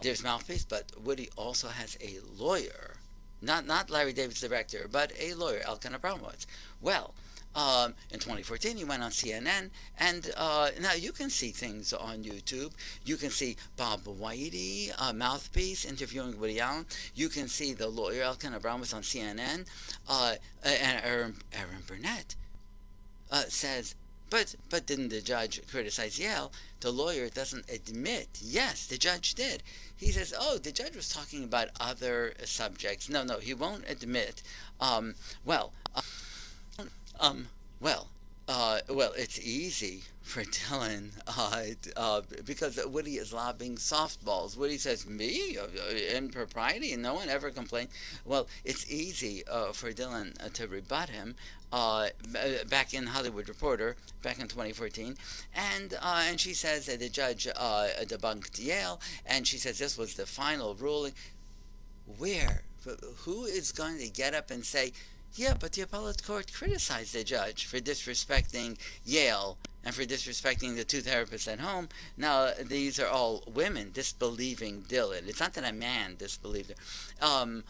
David's mouthpiece, but Woody also has a lawyer, not Larry David's director, but a lawyer, Elkanah Abramowitz. Well, in 2014, he went on CNN, and now you can see things on YouTube. You can see Bob Whitey, mouthpiece, interviewing Woody Allen. You can see the lawyer Elkanah Abramowitz on CNN, and Aaron Burnett says, but didn't the judge criticize Yale? The lawyer doesn't admit. Yes, the judge did. He says, oh, the judge was talking about other subjects. No, he won't admit. Well, it's easy for Dylan because Woody is lobbing softballs. Woody says, me? Impropriety? And no one ever complained. Well, it's easy for Dylan to rebut him. Back in Hollywood Reporter, back in 2014, and she says that the judge debunked Yale, and she says this was the final ruling. Who is going to get up and say, yeah, but the appellate court criticized the judge for disrespecting Yale and for disrespecting the two therapists at home? Now, these are all women disbelieving Dylan. It's not that a man disbelieved her.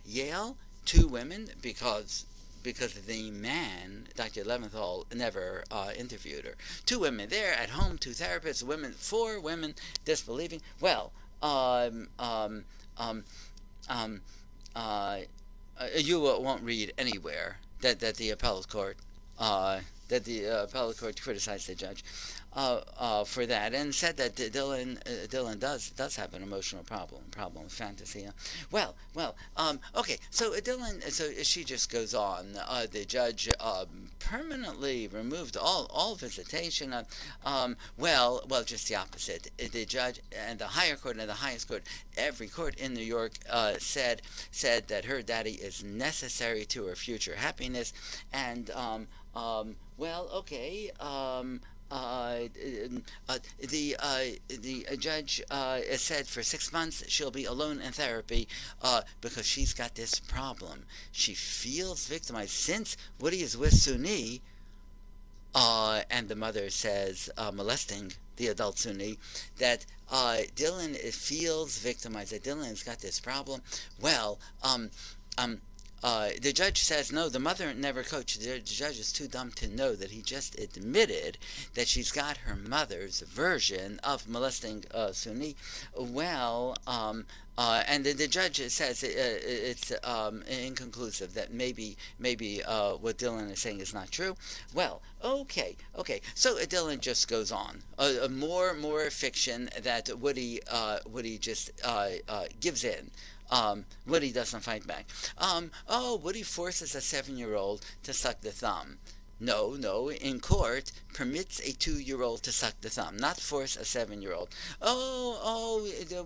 Yale, two women, because the man, Dr. Leventhal, never interviewed her. Two women there at home, two therapists, women, four women disbelieving. Well, you won't read anywhere that the appellate court criticized the judge for that, and said that Dylan does have an emotional problem with fantasy. Well, okay. So Dylan, so she just goes on. The judge permanently removed all visitation. Well, just the opposite. The judge and the higher court and the highest court, every court in New York said that her daddy is necessary to her future happiness, and well, okay. The judge said for 6 months she'll be alone in therapy because she's got this problem. She feels victimized since Woody is with Suni, and the mother says, molesting the adult Suni, that Dylan feels victimized, that Dylan's got this problem. Well, the judge says, no, the mother never coached. The judge is too dumb to know that he just admitted that she's got her mother's version of molesting Suni. Well, and the judge says it's inconclusive, that maybe what Dylan is saying is not true. Well, okay. So Dylan just goes on. More fiction that Woody just gives in. Woody doesn't fight back. Woody forces a 7-year-old to suck the thumb. No, in court, permits a 2-year-old to suck the thumb, not force a 7-year-old.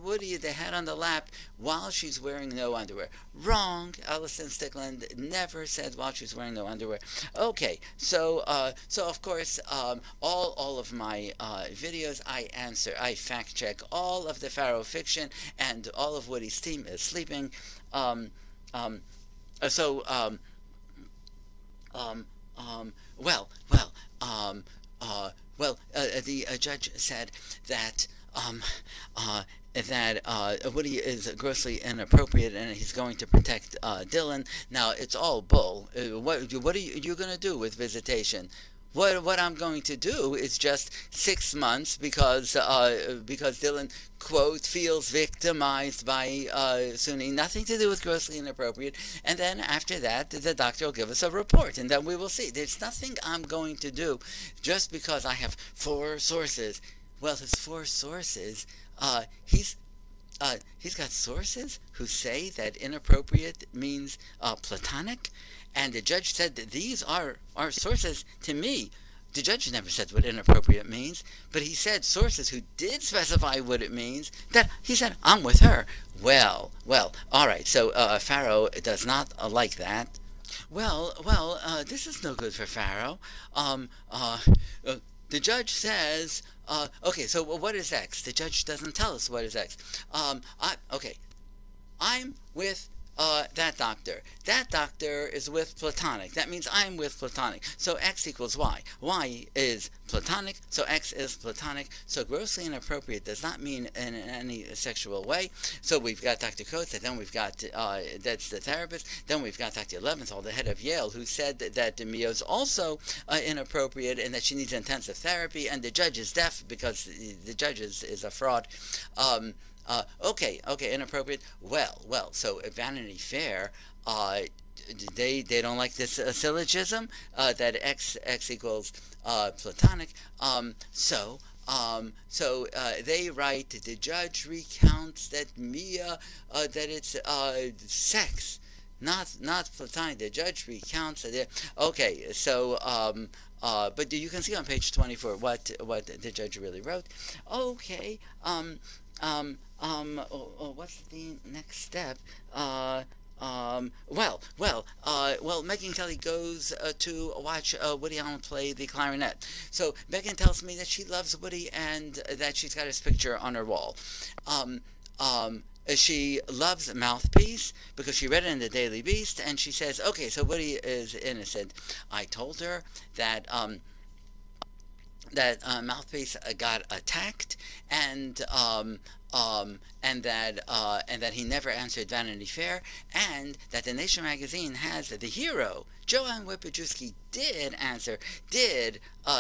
Woody, the head on the lap while she's wearing no underwear. Wrong. Alison Stickland never said while she's wearing no underwear. Okay, so of course, all of my videos, I fact check all of the FARROW fiction, and all of Woody's team is sleeping. The judge said that Woody is grossly inappropriate and he's going to protect Dylan. Now, it's all bull. What are you going to do with visitation? What I'm going to do is just 6 months because Dylan, quote, feels victimized by Suni. Nothing to do with grossly inappropriate. And then after that, the doctor will give us a report, and then we will see. There's nothing I'm going to do just because I have 4 sources. Well, his 4 sources, he's got sources who say that inappropriate means platonic. And the judge said that these are sources to me. The judge never said what inappropriate means, but he said sources who did specify what it means, that he said, I'm with her. Well, all right, so FARROW does not like that. Well, this is no good for FARROW. The judge says, okay, so what is X? The judge doesn't tell us what is X. I'm with that doctor. That doctor is with platonic. That means I'm with platonic. So x equals y. Y is platonic, so x is platonic. So grossly inappropriate does not mean in any sexual way. So we've got Dr. Coates, and then we've got, that's the therapist. Then we've got Dr. Leventhal, the head of Yale, who said that Mia is also inappropriate and that she needs intensive therapy, and the judge is deaf because the judge is a fraud. Okay, inappropriate. Well, so Vanity Fair, they don't like this syllogism that x equals platonic. So they write, the judge recounts that Mia, that it's sex, not platonic. The judge recounts that. Okay, so but you can see on page 24 what the judge really wrote. Okay. What's the next step? Well, Megyn Kelly goes to watch Woody Allen play the clarinet. So Megyn tells me that she loves Woody and that she's got his picture on her wall. She loves Mouthpiece because she read it in the Daily Beast, and she says, okay, so Woody is innocent. I told her that Mouthpiece got attacked, and that he never answered Vanity Fair, and that the Nation magazine has the hero, Joanne Wipajewski, did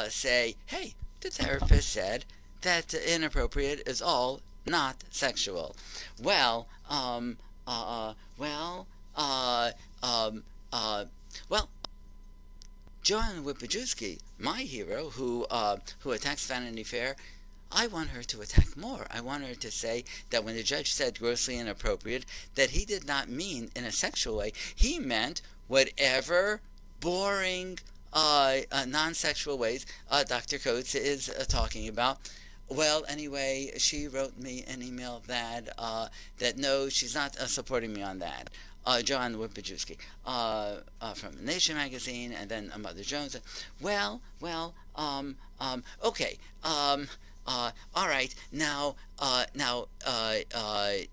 say, hey, the therapist said that inappropriate is all not sexual. Well, Joanne Wipajewski, my hero, who attacks Vanity Fair, I want her to attack more. I want her to say that when the judge said grossly inappropriate, that he did not mean in a sexual way. He meant whatever boring, non-sexual ways Dr. Coates is talking about. Well, anyway, she wrote me an email that no, she's not supporting me on that. Joanne Wipajewski from Nation magazine, and then Mother Jones. Okay. All right. Now,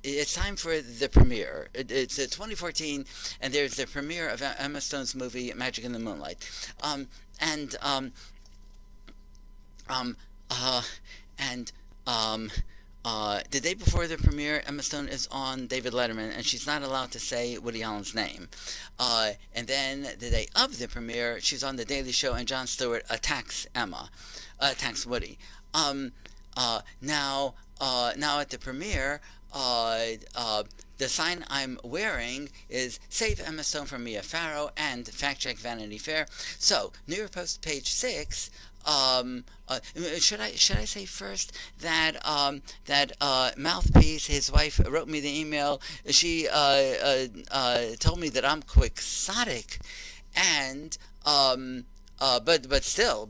it's time for the premiere. It's 2014, and there's the premiere of Emma Stone's movie Magic in the Moonlight. The day before the premiere, Emma Stone is on David Letterman, and she's not allowed to say Woody Allen's name. And then the day of the premiere, she's on The Daily Show, and Jon Stewart attacks Woody. Now at the premiere, the sign I'm wearing is Save Emma Stone from Mia Farrow and Fact Check Vanity Fair. So, New York Post, page 6. Should I say first that Mouthpiece, his wife, wrote me the email. She told me that I'm quixotic, and but still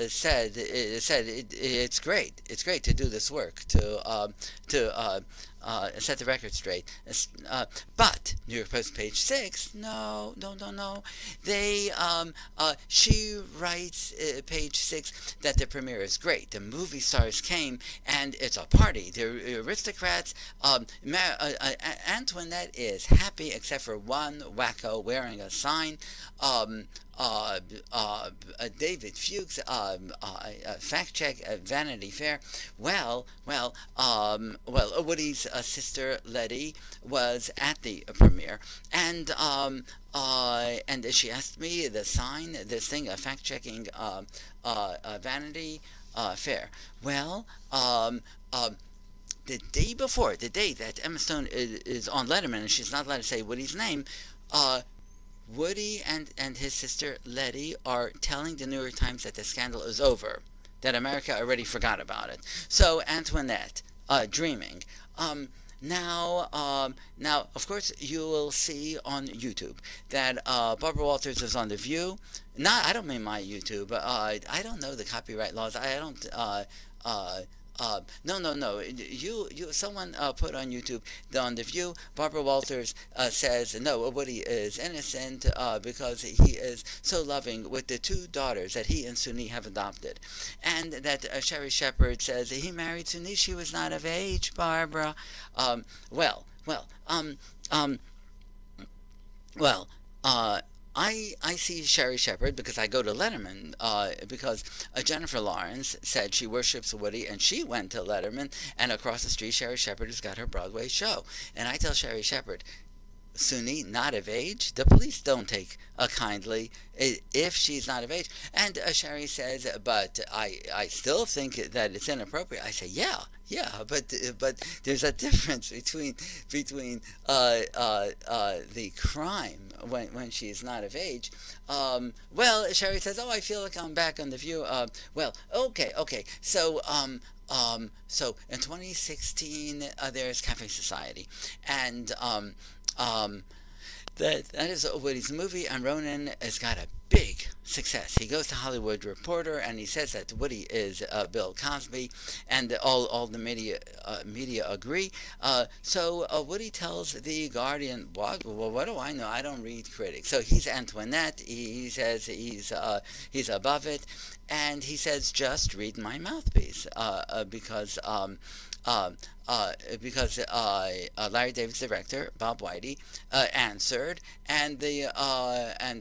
said it's great. It's great to do this work to set the record straight. But New York Post, page 6. No. She writes page 6 that the premiere is great. The movie stars came, and it's a party. The aristocrats. Antoinette is happy, except for one wacko wearing a sign. David Fuchs, Fact Check, Vanity Fair. Well, Woody's sister Letty was at the premiere, and she asked me the sign, this thing, fact checking, Vanity Fair. Well, the day before, the day that Emma Stone is on Letterman, and she's not allowed to say Woody's name, Woody and his sister Letty are telling the New York Times that the scandal is over, that America already forgot about it. So Antoinette, dreaming. Now, of course, you will see on YouTube that Barbara Walters is on The View. I don't mean my YouTube. I don't know the copyright laws. I don't. No. Someone put on YouTube on The View. Barbara Walters says no, Woody is innocent because he is so loving with the 2 daughters that he and Suni have adopted, and that Sherry Shepard says he married Suni. She was not of age. Barbara. Well, I see Sherry Shepherd because I go to Letterman, because Jennifer Lawrence said she worships Woody, and she went to Letterman, and across the street Sherry Shepherd has got her Broadway show. And I tell Sherry Shepherd, Sunni, not of age, the police don't take kindly if she's not of age. And Sherry says, but I still think that it's inappropriate. I say, yeah, but there's a difference between the crime when she's not of age. Well, Sherry says, oh, I feel like I'm back on The View. Well, okay. So in 2016, there's Cafe Society, and that is Woody's movie, and Ronan has got a big success. He goes to Hollywood Reporter and he says that Woody is Bill Cosby, and all the media agree. So Woody tells the Guardian, "What? Well, what do I know? I don't read critics." So he's Antoinette. He says he's above it, and he says, "Just read my mouthpiece," because Larry David's director, Bob Whitey, answered, and the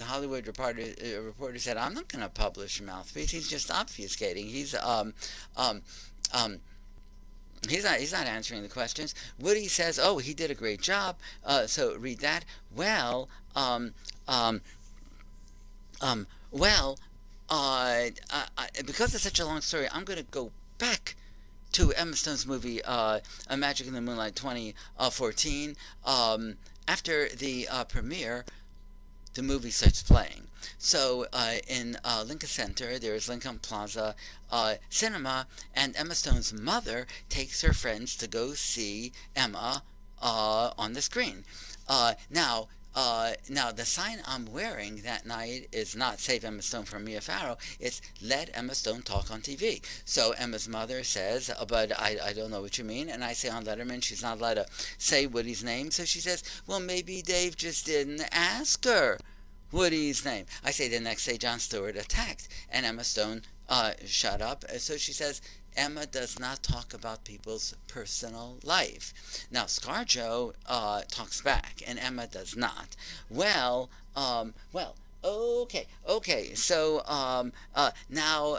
Hollywood reporter said, "I'm not going to publish Mouthpiece. He's just obfuscating. He's not answering the questions." Woody says, "Oh, he did a great job." So read that. Because it's such a long story, I'm going to go back to Emma Stone's movie Magic in the Moonlight 2014. After the premiere, the movie starts playing. So in Lincoln Center, there's Lincoln Plaza Cinema, and Emma Stone's mother takes her friends to go see Emma on the screen. Now, the sign I'm wearing that night is not "Save Emma Stone from Mia Farrow." It's "Let Emma Stone talk on TV." So Emma's mother says, "But I don't know what you mean." And I say on Letterman she's not allowed to say Woody's name. So she says, "Well, maybe Dave just didn't ask her Woody's name." I say the next day Jon Stewart attacked, and Emma Stone shut up. So she says, "Emma does not talk about people's personal life." Now, ScarJo talks back, and Emma does not. Well, okay. So now,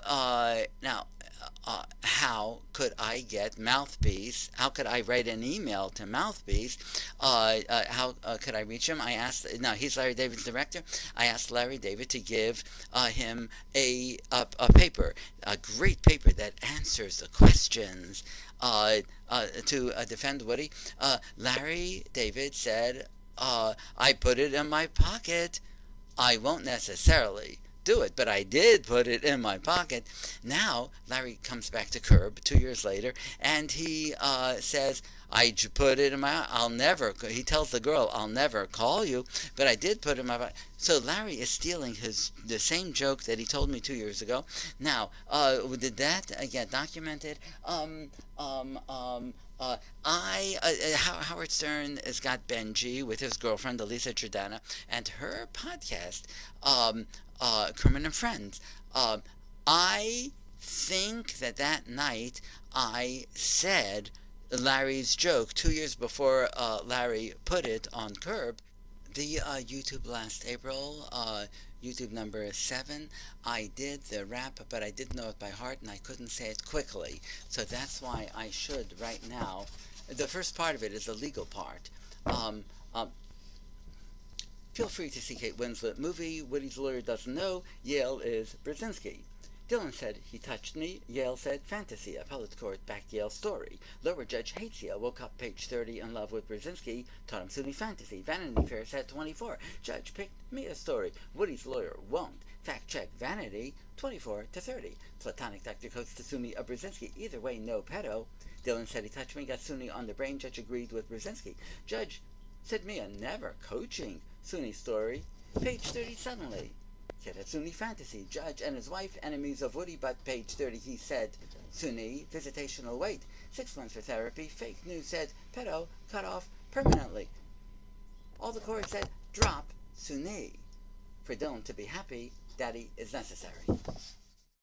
how could I get Mouthpiece? How could I write an email to Mouthpiece? How could I reach him? I asked. Now he's Larry David's director. I asked Larry David to give him a paper, a great paper that answers the questions to defend Woody. Larry David said, "I put it in my pocket. I won't necessarily do it, but I did put it in my pocket." Now Larry comes back to Curb 2 years later, and he says, "I put it in my, I'll never," he tells the girl, "I'll never call you, but I did put it in my pocket." So Larry is stealing the same joke that he told me 2 years ago. Now, did that get documented? Howard Stern has got Benji with his girlfriend Elisa Jordana, and her podcast, Kermit and Friends. I think that night I said Larry's joke 2 years before Larry put it on Curb. The YouTube last April, YouTube number 7, I did the rap, but I didn't know it by heart, and I couldn't say it quickly. So that's why I should right now. The first part of it is the legal part. Feel free to see Kate Winslet movie. Woody's lawyer doesn't know. Yale is Brzezinski. Dylan said, "He touched me." Yale said, "Fantasy." Appellate court backed Yale's story. Lower judge hates Yale. Woke up page 30 in love with Brzezinski. Taught him Sunni fantasy. Vanity Fair said 24. Judge picked me a story. Woody's lawyer won't. Fact check Vanity 24 to 30. Platonic doctor coach to Sunni of Brzezinski. Either way, no pedo. Dylan said, "He touched me." Got Sunni on the brain. Judge agreed with Brzezinski. Judge said, "Mia never coaching." Sunni story. Page 30 suddenly. Kid had Sunni fantasy. Judge and his wife enemies of Woody, but page 30 he said Sunni visitational wait. 6 months for therapy. Fake news said pedo cut off permanently. All the court said drop Sunni. For Dylan to be happy, daddy is necessary.